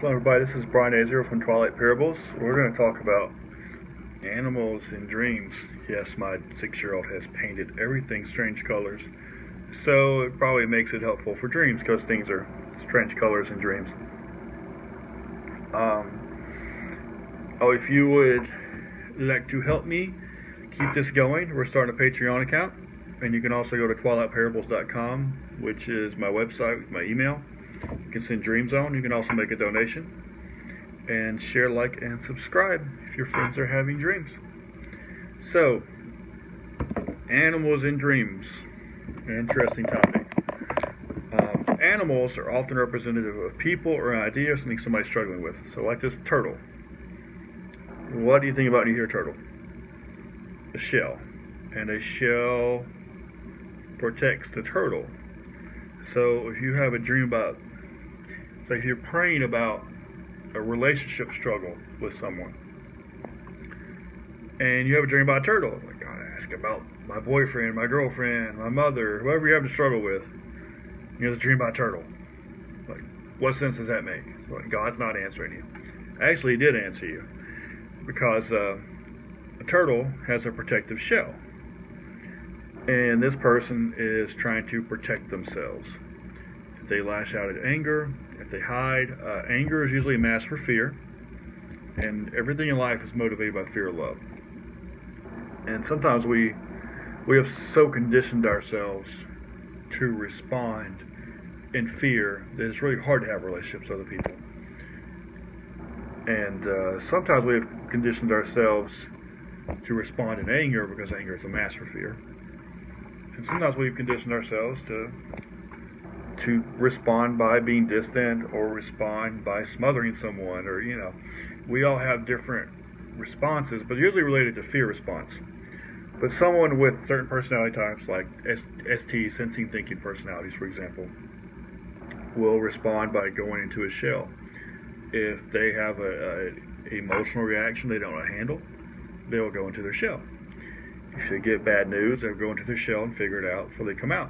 Hello everybody, this is Brian Azir from Twilight Parables. We're going to talk about animals in dreams. Yes, my 6-year-old has painted everything strange colors, so it probably makes it helpful for dreams because things are strange colors in dreams. If you would like to help me keep this going, we're starting a Patreon account, and you can also go to twilightparables.com, which is my website with my email. You can send dreams on. You can also make a donation and share, like, and subscribe if your friends are having dreams. So, animals in dreams, interesting topic. Animals are often representative of people or ideas, something somebody's struggling with. So, like this turtle. What do you think about when you hear turtle? A shell, and a shell protects the turtle. So if you have a dream about, say, if you're praying about a relationship struggle with someone, and you have a dream about a turtle, like, God, I ask about my boyfriend, my girlfriend, my mother, whoever you're having a struggle with, you have a dream about a turtle. Like, what sense does that make? Like, God's not answering you. Actually, He did answer you, because a turtle has a protective shell. And this person is trying to protect themselves. If they lash out at anger, if they hide, anger is usually a mask for fear. And everything in life is motivated by fear or love. And sometimes we have so conditioned ourselves to respond in fear that it's really hard to have relationships with other people. And sometimes we have conditioned ourselves to respond in anger because anger is a mask for fear. And sometimes we've conditioned ourselves to respond by being distant, or respond by smothering someone, or, we all have different responses, but usually related to fear response. But someone with certain personality types, like ST, sensing thinking personalities, for example, will respond by going into a shell. If they have an emotional reaction they don't know how to handle, they'll go into their shell. If they get bad news, they'll go into their shell and figure it out before they come out.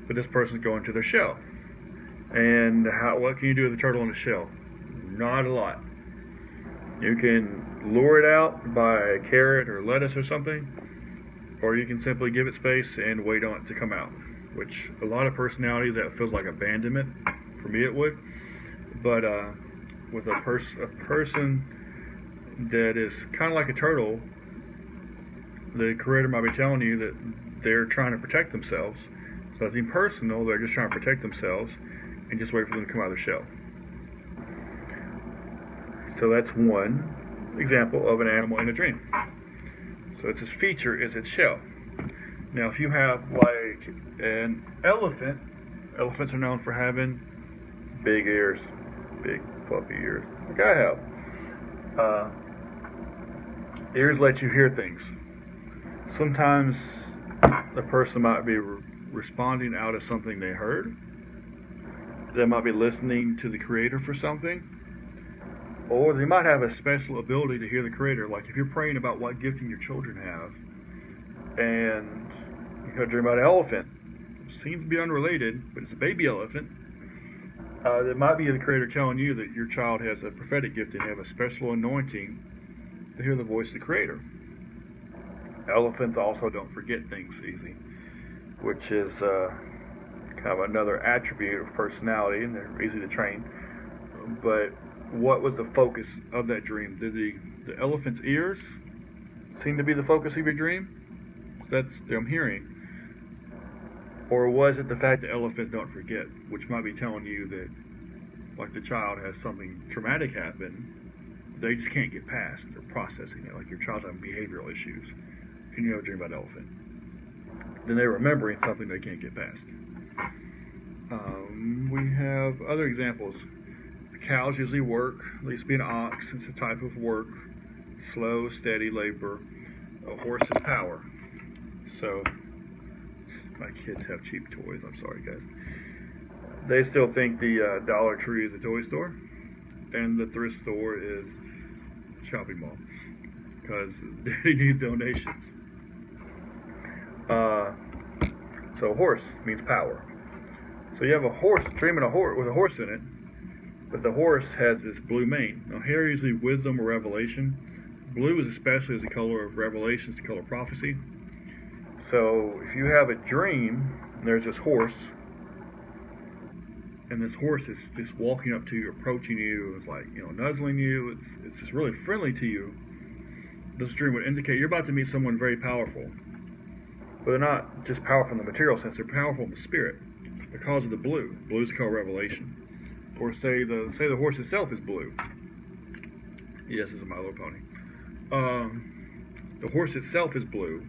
But this person's going to their shell. And what can you do with a turtle in a shell? Not a lot. You can lure it out by a carrot or lettuce or something, or you can simply give it space and wait on it to come out, which a lot of personalities, that feels like abandonment. For me it would. But with a person that is kind of like a turtle, the creator might be telling you that they're trying to protect themselves. So it's impersonal, they're just trying to protect themselves and just wait for them to come out of their shell. So that's one example of an animal in a dream. So its feature is its shell. Now if you have like an elephant, elephants are known for having big ears, big fluffy ears, like I have. Ears let you hear things. Sometimes the person might be responding out of something they heard. They might be listening to the creator for something. Or they might have a special ability to hear the creator. Like if you're praying about what gifting your children have, and you have a dream about an elephant. It seems to be unrelated, but it's a baby elephant. It might be the creator telling you that your child has a prophetic gift and have a special anointing to hear the voice of the creator. Elephants also don't forget things easy, which is kind of another attribute of personality, and they're easy to train. But what was the focus of that dream? Did the elephant's ears seem to be the focus of your dream? That's what I'm hearing. Or was it the fact that elephants don't forget, which might be telling you that, like, the child has something traumatic happen, they just can't get past, they're processing it, like your child's having behavioral issues, and you have a dream about an elephant. Then they're remembering something they can't get past. We have other examples. Cows usually work, at least being an ox, it's a type of work, slow, steady labor. A horse is power. So, my kids have cheap toys, I'm sorry guys. They still think the Dollar Tree is a toy store, and the thrift store is a shopping mall, because Daddy needs donations. So horse means power. So you have a horse, dreaming a horse with a horse in it, But the horse has this blue mane. Now here usually wisdom or revelation. Blue is especially as the color of revelation, it's the color of prophecy. So if you have a dream, there's this horse, and this horse is just walking up to you, approaching you, it's like, nuzzling you, it's just really friendly to you. This dream would indicate you're about to meet someone very powerful. But they're not just powerful in the material sense, they're powerful in the spirit because of the blue. Blue is called revelation. Or say the horse itself is blue. Yes, it's a My Little Pony. The horse itself is blue.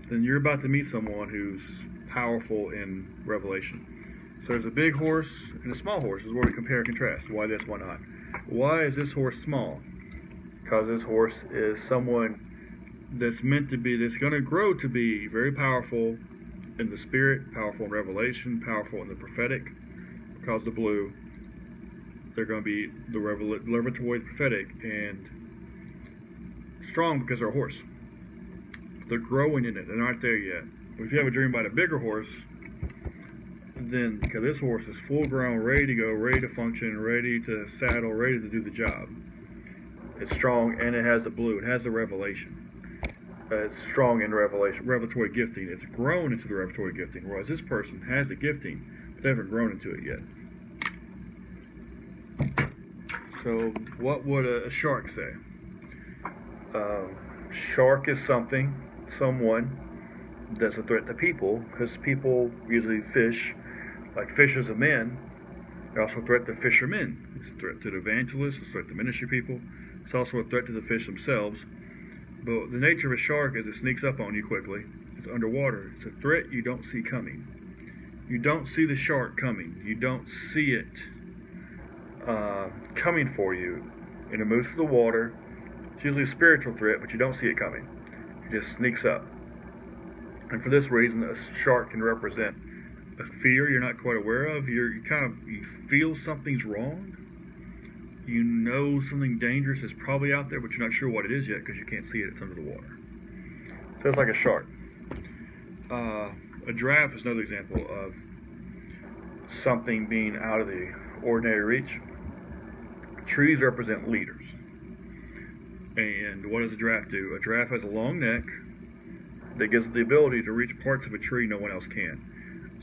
Then you're about to meet someone who's powerful in revelation. So there's a big horse and a small horse. This is where we compare and contrast. Why this, why not? Why is this horse small? Because this horse is someone that's meant to be, that's going to grow to be very powerful in the spirit, powerful in revelation, powerful in the prophetic. Because the blue, they're going to be the revelatory, prophetic, and strong because they're a horse. They're growing in it. They're not there yet. If you have a dream about a bigger horse, then because this horse is full grown, ready to go, ready to function, ready to saddle, ready to do the job. It's strong and it has the blue. It has the revelation. It's strong in revelation, revelatory gifting. It's grown into the revelatory gifting, whereas this person has the gifting, but they haven't grown into it yet. So what would a shark say? Shark is someone that's a threat to people, because people usually fish, like fishers of men. They're also a threat to fishermen. It's a threat to the evangelists, it's a threat to ministry people. It's also a threat to the fish themselves. But the nature of a shark is it sneaks up on you quickly. It's underwater. It's a threat you don't see coming. You don't see the shark coming. You don't see it coming for you. And it moves through the water. It's usually a spiritual threat, but you don't see it coming. It just sneaks up. And for this reason, a shark can represent a fear you're not quite aware of. You feel something's wrong. You know something dangerous is probably out there, but you're not sure what it is yet because you can't see it. It's under the water. So it's like a shark. A giraffe is another example of something being out of the ordinary reach. Trees represent leaders. And what does a giraffe do? A giraffe has a long neck that gives it the ability to reach parts of a tree no one else can.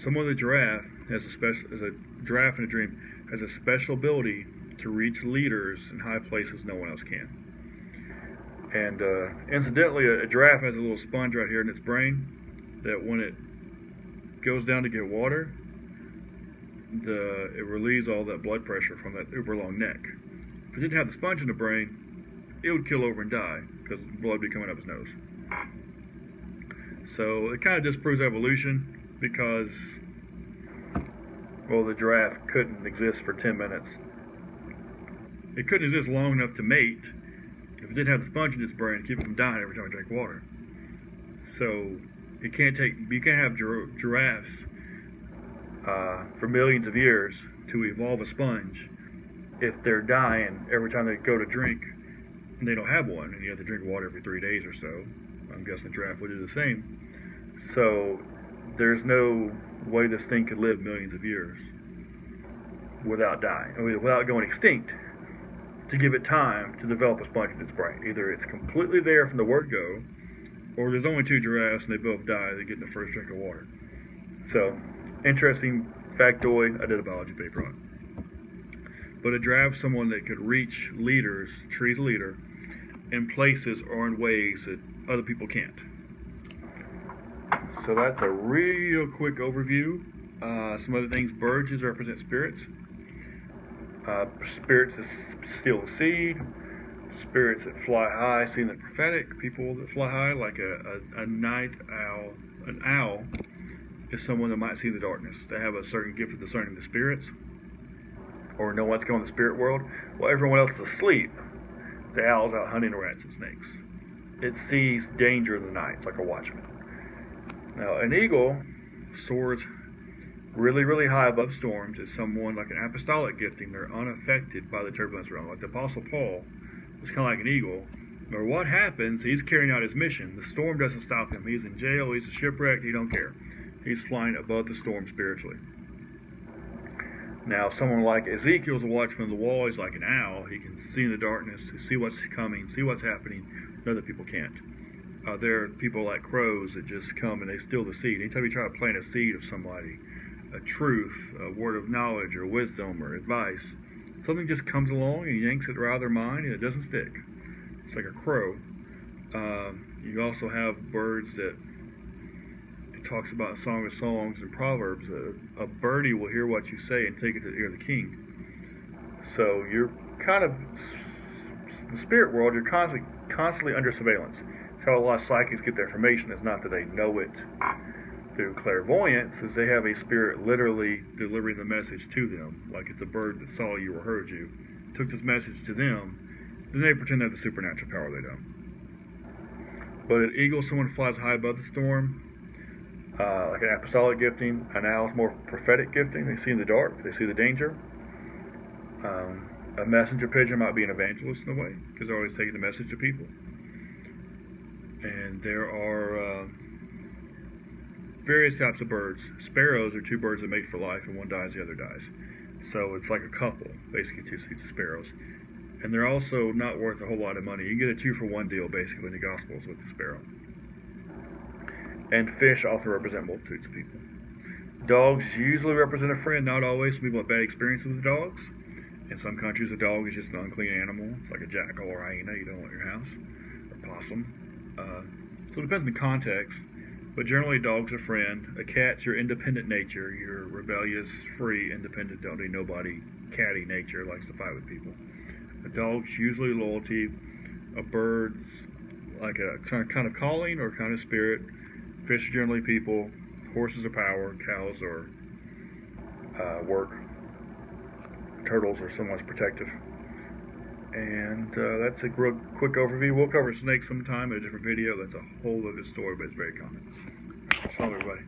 Someone with a giraffe has a giraffe in a dream has a special ability to reach leaders in high places no one else can. And incidentally, a giraffe has a little sponge right here in its brain that when it goes down to get water, it relieves all that blood pressure from that uber long neck. If it didn't have the sponge in the brain, it would kill over and die because blood would be coming up his nose. So it kind of disproves evolution because, well, the giraffe couldn't exist for 10 minutes. It couldn't exist long enough to mate if it didn't have the sponge in its brain to keep it from dying every time it drank water. So you can't have giraffes for millions of years to evolve a sponge if they're dying every time they go to drink and they don't have one, and you have to drink water every 3 days or so. I'm guessing the giraffe would do the same. So there's no way this thing could live millions of years without dying, without going extinct, to give it time to develop a sponge in its brain. Either it's completely there from the word go, or there's only 2 giraffes and they both die, they get the first drink of water. So, interesting factoid, I did a biology paper on it. But a giraffe is someone that could reach leaders, trees a leader, in places or in ways that other people can't. So that's a real quick overview. Some other things, birds represent spirits. Spirits that steal the seed. Spirits that fly high, seeing the prophetic. People that fly high, like a night owl. An owl is someone that might see the darkness. They have a certain gift of discerning the spirits, or know what's going on in the spirit world. While everyone else is asleep, the owl's out hunting rats and snakes. It sees danger in the night. It's like a watchman. Now, an eagle soars really, really high above storms. Is someone like an apostolic gifting. They're unaffected by the turbulence around. Like the Apostle Paul was kind of like an eagle. No matter what happens, he's carrying out his mission. The storm doesn't stop him. He's in jail. He's shipwrecked. He don't care. He's flying above the storm spiritually. Now, someone like Ezekiel's a watchman on the wall. He's like an owl. He can see in the darkness, see what's coming, see what's happening. Other people can't. There are people like crows that just come and they steal the seed. Anytime you try to plant a seed of somebody, a truth, a word of knowledge or wisdom or advice, something just comes along and yanks it out of their mind and it doesn't stick. It's like a crow. You also have birds that, it talks about Song of Songs and Proverbs. A birdie will hear what you say and take it to the ear of the king. So you're kind of, in the spirit world, you're constantly under surveillance. It's how a lot of psychics get their information. It's not that they know it through clairvoyance, is they have a spirit literally delivering the message to them, like it's a bird that saw you or heard you, took this message to them, then they pretend they have the supernatural power. They don't. But an eagle, someone flies high above the storm, like an apostolic gifting. An owl is more prophetic gifting. They see in the dark. They see the danger. A messenger pigeon might be an evangelist in a way, because they're always taking the message to people. And there are various types of birds. Sparrows are two birds that mate for life, and one dies, the other dies. So it's like a couple, basically, two seeds of sparrows. And they're also not worth a whole lot of money. You can get a 2-for-1 deal, basically, in the Gospels with the sparrow. And fish also represent multitudes of people. Dogs usually represent a friend, not always. Some people have bad experiences with dogs. In some countries, a dog is just an unclean animal. It's like a jackal or hyena you don't want in your house, or possum. So it depends on the context. But generally, dog's a friend. A cat's your independent nature, your rebellious, free, independent, don't need nobody, catty nature, likes to fight with people. A dog's usually loyalty. A bird's like a kind of calling or kind of spirit. Fish are generally people. Horses are power. Cows are work. Turtles are someone's protective. And that's a real quick overview. We'll cover snakes sometime in a different video. That's a whole other story, but it's very common. Shalom, everybody.